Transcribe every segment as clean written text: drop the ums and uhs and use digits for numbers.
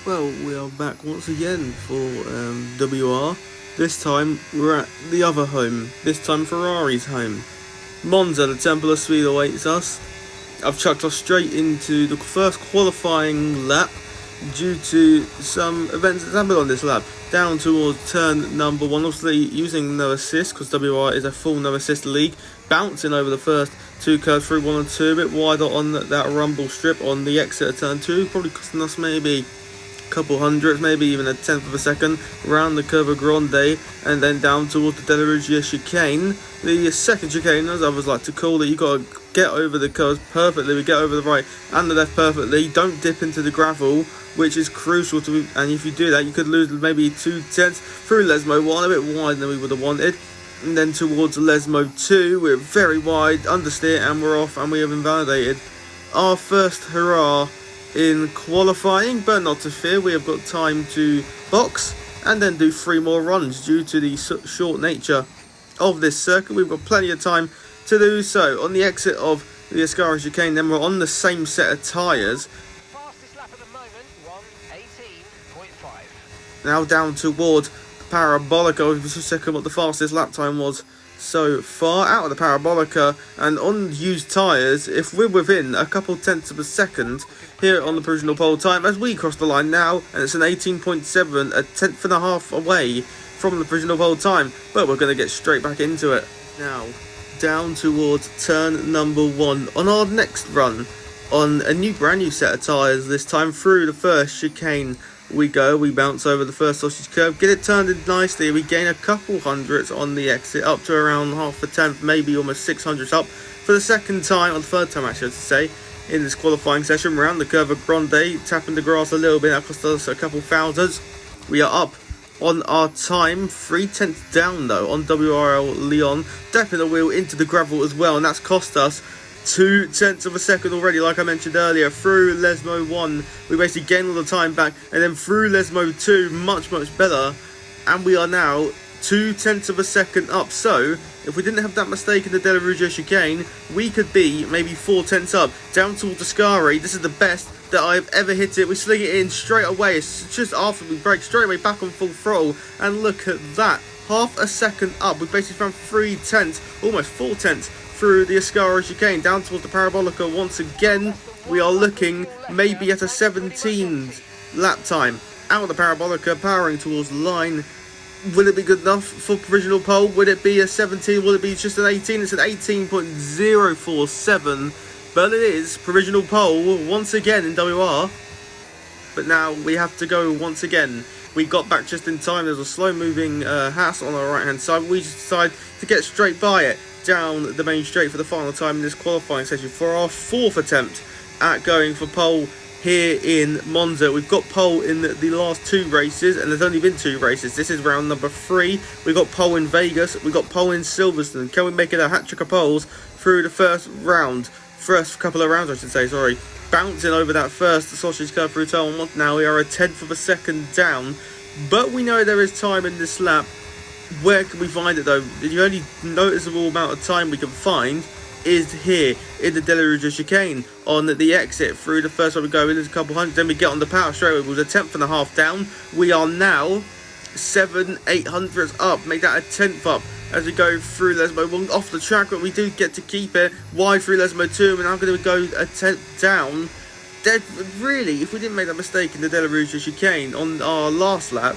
Well, we are back once again for WR. This time we're at the other home. This time Ferrari's home. Monza, the Temple of Speed awaits us. I've chucked us straight into the first qualifying lap due to some events that happened on this lap. Down towards turn number 1, obviously using no assist because WR is a full no assist league. Bouncing over the first two curves through 1 and 2, a bit wider on that rumble strip on the exit of turn 2, probably costing us maybe couple hundredths, maybe even a tenth of a second around the curve of Grande, and then down towards the Della Regia chicane, the second chicane as others like to call it. You got to get over the curves perfectly. We get over the right and the left perfectly, don't dip into the gravel, which is crucial to, and if you do that you could lose maybe 2/10 through Lesmo 1, a bit wider than we would have wanted, and then towards Lesmo 2 we're very wide, understeer, and we're off, and we have invalidated our first hurrah in qualifying, but not to fear, we have got time to box and then do 3 more runs due to the short nature of this circuit. We've got plenty of time to do so. On the exit of the Ascara chicane, then we're on the same set of tyres. Fastest lap at the moment, 1:18.5. Now down towards the Parabolica. We've just checking what the fastest lap time was so far out of the Parabolica, and on used tyres, if we're within a couple tenths of a second here on the provisional pole time as we cross the line now, and it's an 18.7, a tenth and a half away from the provisional pole time, but we're going to get straight back into it. Now down towards turn number 1 on our next run on a brand new set of tyres, this time through the first chicane we go. We bounce over the first sausage curve, get it turned in nicely, we gain a couple hundredths on the exit, up to around half a tenth, maybe almost 600ths up for the second time, or the third time I should say, in this qualifying session. Around the curve of Grande, tapping the grass a little bit, that cost us a couple thousandths. We are up on our time, 3/10 down though on WRL Leon, dapping the wheel into the gravel as well, and that's cost us 2/10 of a second already. Like I mentioned earlier, through Lesmo 1 we basically gain all the time back, and then through Lesmo 2 much better, and we are now 2/10 of a second up. So if we didn't have that mistake in the Della Regia chicane, we could be maybe 4/10 up. Down towards Ascari, this is the best that I've ever hit it. We sling it in straight away. It's just after we break straight away back on full throttle, and look at that, half a second up. We basically found 3/10, almost 4/10 through the Ascara chicane. Down towards the Parabolica once again, we are looking maybe at a 17 lap time out of the Parabolica, powering towards the line. Will it be good enough for provisional pole? Would it be a 17? Will it be just an 18? It's an 18.047, but it is provisional pole once again in WR. But now we have to go once again. We got back just in time. There's a slow moving Haas on our right hand side. We just decide to get straight by it down the main straight for the final time in this qualifying session for our 4th attempt at going for pole here in Monza. We've got pole in the last 2 races, and there's only been 2 races. This is round number 3. We got pole in Vegas, we got pole in Silverstone. Can we make it a hat-trick of poles through the first couple of rounds I should say, sorry. Bouncing over that first sausage curve through turn 1. Now we are a tenth of a second down, but we know there is time in this lap. Where can we find it though? The only noticeable amount of time we can find is here in the Della Regia chicane on the exit through the first one we go. There's a couple hundred, then we get on the power straight. It was a tenth and a half down. We are now 7/800ths up, make that a tenth up as we go through Lesmo 1 off the track, but we do get to keep it wide through Lesmo 2. We're now going to go a tenth down. Really, if we didn't make that mistake in the Della Regia chicane on our last lap,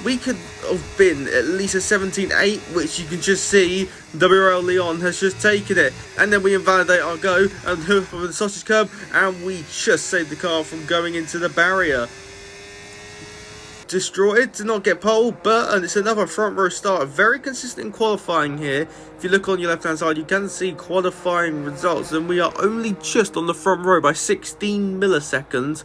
we could have been at least a 17.8, which you can just see WRL Leon has just taken it. And then we invalidate our go and hoof over the sausage curb, and we just saved the car from going into the barrier. Destroyed to not get pole, but it's another front row start. Very consistent in qualifying here. If you look on your left hand side, you can see qualifying results, and we are only just on the front row by 16 milliseconds.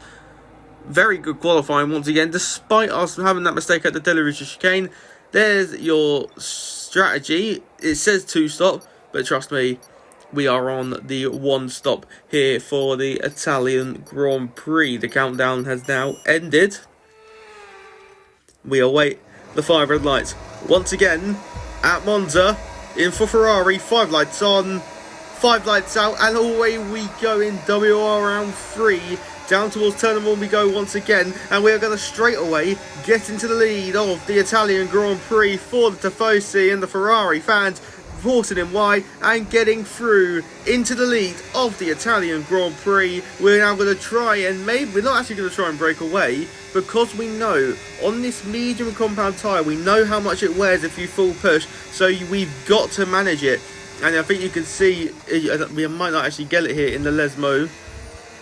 Very good qualifying once again, despite us having that mistake at the Della Regia chicane. There's your strategy. It says 2 stop, but trust me, we are on the 1 stop here for the Italian Grand Prix. The countdown has now ended. We await the 5 red lights once again at Monza. In for Ferrari, 5 lights on, 5 lights out, and away we go in WR round 3. Down towards turn number 1 we go once again, and we are going to straight away get into the lead of the Italian Grand Prix for the Tifosi and the Ferrari fans, forcing him wide and getting through into the lead of the Italian Grand Prix. We're now going to try and we're not actually going to try and break away, because we know on this medium compound tyre, we know how much it wears if you full push, so we've got to manage it. And I think you can see, we might not actually get it here in the Lesmo.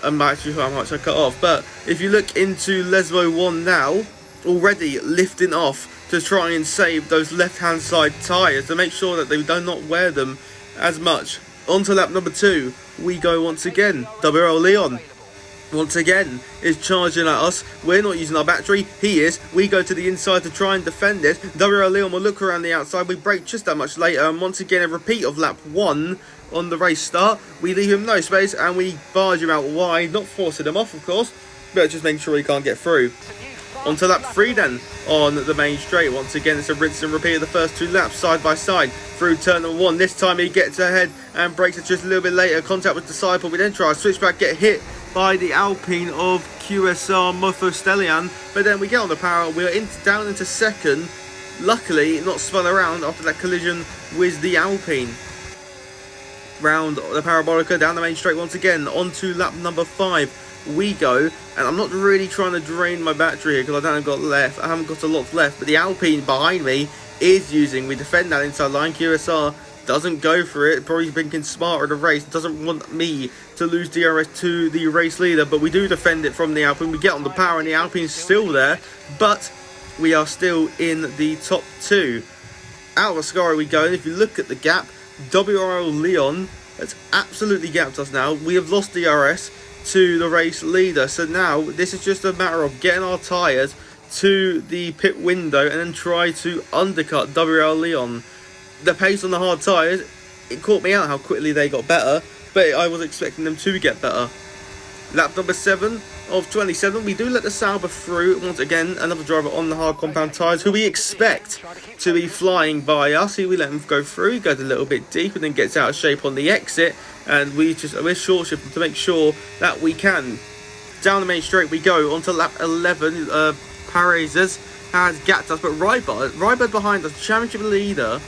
I'm not actually sure how much I cut off, but if you look into Lesmo 1 now, already lifting off to try and save those left-hand side tyres to make sure that they do not wear them as much. On to lap number 2, we go once again. WOR Leon once again is charging at us. We're not using our battery, he is. We go to the inside to try and defend it. WOR Leon will look around the outside, we brake just that much later, and once again a repeat of lap 1 on the race start. We leave him no space and we barge him out wide, not forcing him off of course, but just making sure he can't get through. On to lap 3 then, on the main straight. Once again it's a rinse and repeat of the first 2 laps side by side through turn number 1. This time he gets ahead and brakes it just a little bit later. Contact with Disciple, we then try a switchback, get hit by the Alpine of QSR Mofostellian, but then we get on the power, we're down into second, luckily not spun around after that collision with the Alpine. Round the Parabolica, down the main straight once again, onto lap number 5 we go, and I'm not really trying to drain my battery here because I haven't got a lot left, but the Alpine behind me is using, we defend that inside line. QSR doesn't go for it, probably thinking smarter the race, doesn't want me to lose DRS to the race leader, but we do defend it from the Alpine. We get on the power and the Alpine's still there, but we are still in the top 2. Out of Ascari we go, and if you look at the gap, WOR Leon has absolutely gapped us now. We have lost DRS to the race leader, so now this is just a matter of getting our tyres to the pit window and then try to undercut WOR Leon. The pace on the hard tyres, it caught me out how quickly they got better, but I was expecting them to get better. Lap number 7 of 27, we do let the Sauber through. Once again, another driver on the hard compound tyres who we expect to be flying by us. Here we let him go through, he goes a little bit deep and then gets out of shape on the exit, and we're short shifting to make sure that we can. Down the main straight we go, onto lap 11, Paredes has gapped us, but Rybird behind us, championship leader,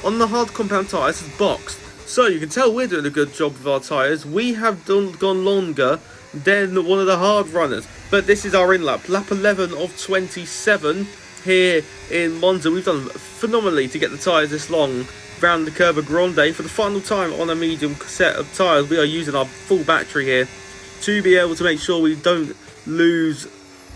on the hard compound tyres is boxed. So you can tell we're doing a good job with our tyres. We have gone longer than one of the hard runners. But this is our in-lap. Lap 11 of 27 here in Monza. We've done phenomenally to get the tyres this long round the Curva Grande. For the final time on a medium set of tyres, we are using our full battery here to be able to make sure we don't lose.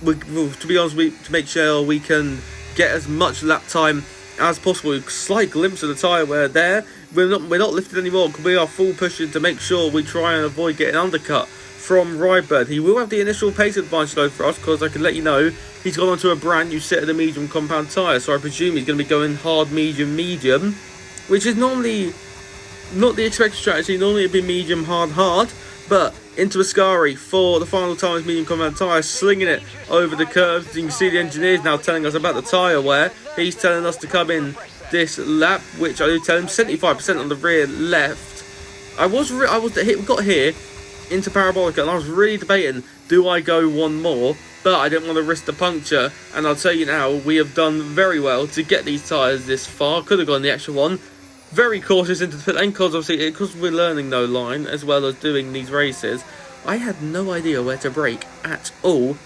To be honest, to make sure we can get as much lap time as possible. A slight glimpse of the tyre wear there. We're not lifted anymore because we are full pushing to make sure we try and avoid getting undercut from Rybird. He will have the initial pace advantage though for us, because I can let you know he's gone onto a brand new set of the medium compound tyre, so I presume he's going to be going hard, medium, medium, which is normally not the expected strategy. Normally it'd be medium, hard, hard, but into Ascari for the final time as medium compound tyre, slinging it over the curves. You can see the engineers now telling us about the tyre wear. He's telling us to come in this lap, which I do tell him 75% on the rear left. We got here into Parabolica and I was really debating, do I go one more? But I didn't want to risk the puncture, and I'll tell you now, we have done very well to get these tyres this far. Could have gone the extra one. Very cautious into the pit lane, because we're learning no line as well as doing these races. I had no idea where to brake at all,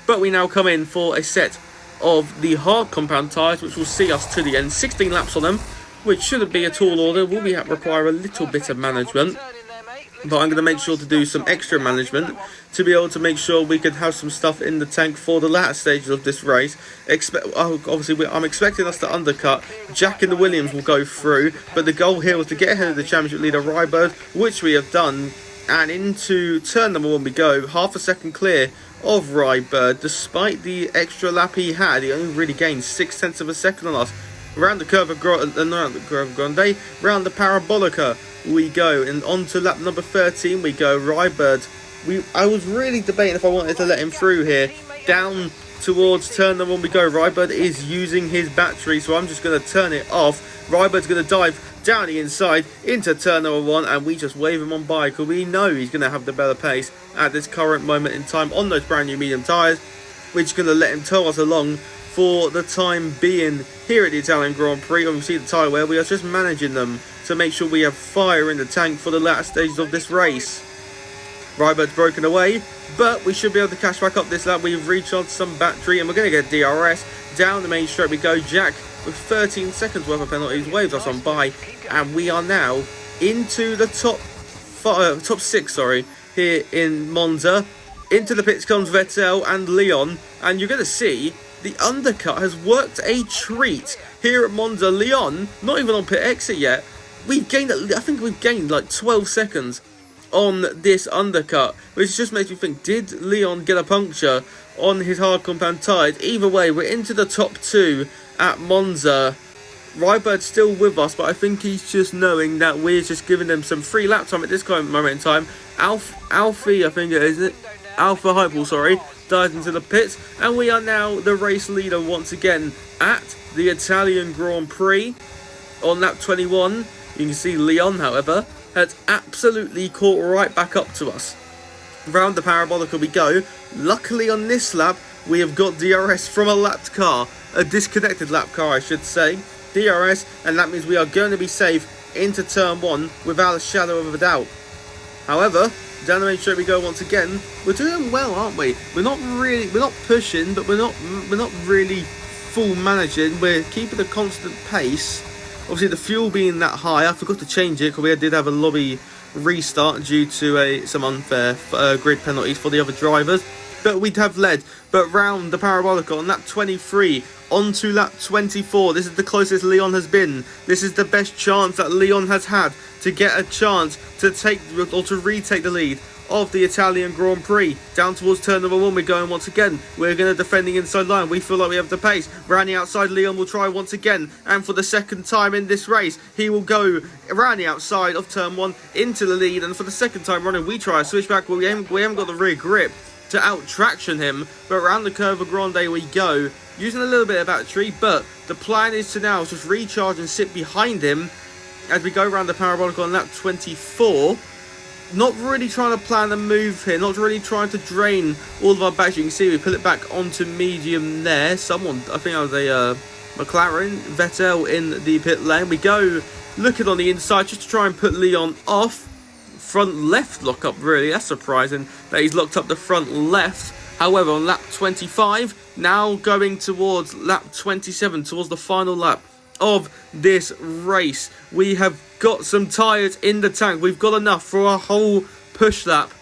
but we now come in for a set of the hard compound tyres, which will see us to the end. 16 laps on them, which shouldn't be a tall order. Will require a little bit of management, but I'm going to make sure to do some extra management to be able to make sure we can have some stuff in the tank for the latter stages of this race. Obviously, I'm expecting us to undercut. Jack and the Williams will go through, but the goal here was to get ahead of the championship leader Rybird, which we have done. And into turn number 1 we go, half a second clear of Rybird. Despite the extra lap he had, he only really gained 0.6 of a second on us. Around the Curva Grande, round the Parabolica we go, and on to lap number 13 we go. Rybird, I was really debating if I wanted to let him through here. Down towards turn number 1 we go. Rybird is using his battery, so I'm just going to turn it off. Rybird's going to dive down the inside into turn number 1, and we just wave him on by because we know he's going to have the better pace at this current moment in time on those brand new medium tyres, which is going to let him tow us along for the time being here at the Italian Grand Prix. Obviously the tyre wear, we are just managing them to make sure we have fire in the tank for the latter stages of this race. Rybert's broken away, but we should be able to catch back up this lap. We've recharged some battery and we're going to get DRS. Down the main straight we go. Jack with 13 seconds worth of penalties waves us on by, and we are now into the top 6 here in Monza. Into the pits comes Vettel and Leon, and you're going to see the undercut has worked a treat here at Monza. Leon not even on pit exit yet. I think we've gained like 12 seconds on this undercut, which just makes me think, did Leon get a puncture on his hard compound tyres? Either way, we're into the top 2 at Monza. Rybert's still with us, but I think he's just knowing that we're just giving them some free lap time at this current moment in time. Alfie, I think it is, Alpha Hypel, dives into the pits, and we are now the race leader once again at the Italian Grand Prix on lap 21. You can see Leon, however, has absolutely caught right back up to us. Round the parabolica we go. Luckily on this lap, we have got DRS from a lapped car. A disconnected lap car, I should say. DRS, and that means we are going to be safe into turn 1 without a shadow of a doubt. However, down the main straight we go once again. We're doing well, aren't we? We're not pushing, but we're not really full managing. We're keeping a constant pace. Obviously, the fuel being that high, I forgot to change it because we did have a lobby restart due to some unfair grid penalties for the other drivers. But we'd have led. But round the parabolica on lap 23, onto lap 24. This is the closest Leon has been. This is the best chance that Leon has had to get a chance to take or to retake the lead of the Italian Grand Prix. Down towards turn number 1 we're going once again. We're going to defend the inside line. We feel like we have the pace. Around the outside, Leon will try once again, and for the second time in this race he will go around the outside of turn 1 into the lead, and for the second time running we try a switchback. Well, we haven't got the rear grip to out traction him, but around the Curva Grande we go, using a little bit of battery. But the plan is to now just recharge and sit behind him as we go around the parabolic on lap 24. Not really trying to plan a move here, not really trying to drain all of our battery. You can see we pull it back onto medium there. Someone, I think I was a McLaren, Vettel in the pit lane. We go looking on the inside just to try and put Leon off. Front left lock up, really. That's surprising that he's locked up the front left. However, on lap 25, now going towards lap 27, towards the final lap of this race, we have got some tyres in the tank. We've got enough for a whole push lap.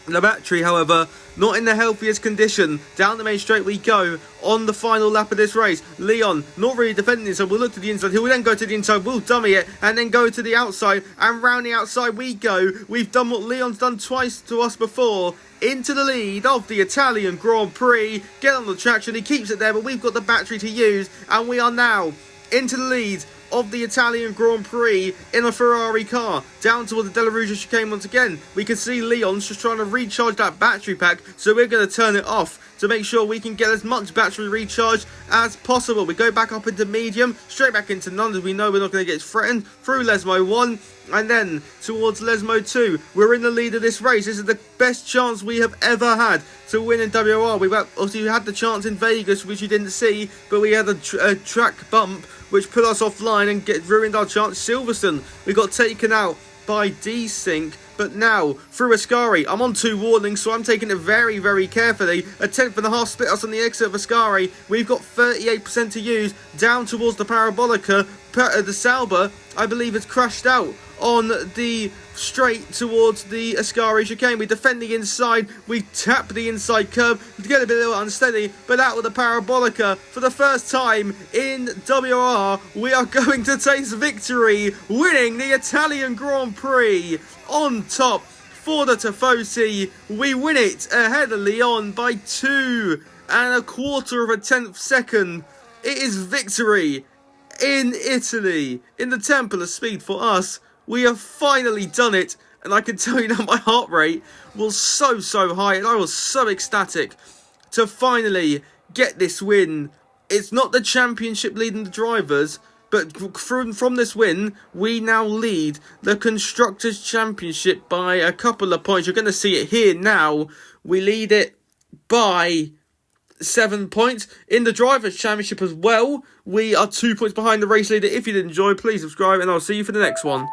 The battery, however, not in the healthiest condition. Down the main straight we go on the final lap of this race. Leon not really defending it, so we'll look to the inside. He will then go to the inside, we'll dummy it, and then go to the outside, and round the outside we go. We've done what Leon's done twice to us before. Into the lead of the Italian Grand Prix. Get on the traction, he keeps it there, but we've got the battery to use, and we are now into the lead of the Italian Grand Prix in a Ferrari car. Down towards the Della Rouge chicane once again. We can see Leon's just trying to recharge that battery pack, so we're going to turn it off to make sure we can get as much battery recharge as possible. We go back up into medium, straight back into none, as we know we're not going to get threatened, through Lesmo 1, and then towards Lesmo 2. We're in the lead of this race. This is the best chance we have ever had to win in WOR. We had the chance in Vegas, which you didn't see, but we had a track bump which put us offline and ruined our chance. Silverstone, we got taken out by desync, but now through Ascari, I'm on 2 warnings, so I'm taking it very, very carefully. A 10.5 split us on the exit of Ascari. We've got 38% to use. Down towards the parabolica, the Sauber, I believe, has crashed out on the straight towards the Ascari chicane. We defend the inside, we tap the inside curb to get a bit unsteady, but out with the parabolica for the first time in WOR, we are going to taste victory, winning the Italian Grand Prix on top for the Tifosi. We win it ahead of Leon by 2.25 of a tenth second. It is victory in Italy, in the Temple of Speed for us. We have finally done it, and I can tell you that my heart rate was so high, and I was so ecstatic to finally get this win. It's not the championship leading the drivers, But from this win, we now lead the Constructors' Championship by a couple of points. You're going to see it here now. We lead it by 7 points. In the Drivers' Championship as well, we are 2 points behind the race leader. If you did enjoy, please subscribe, and I'll see you for the next one.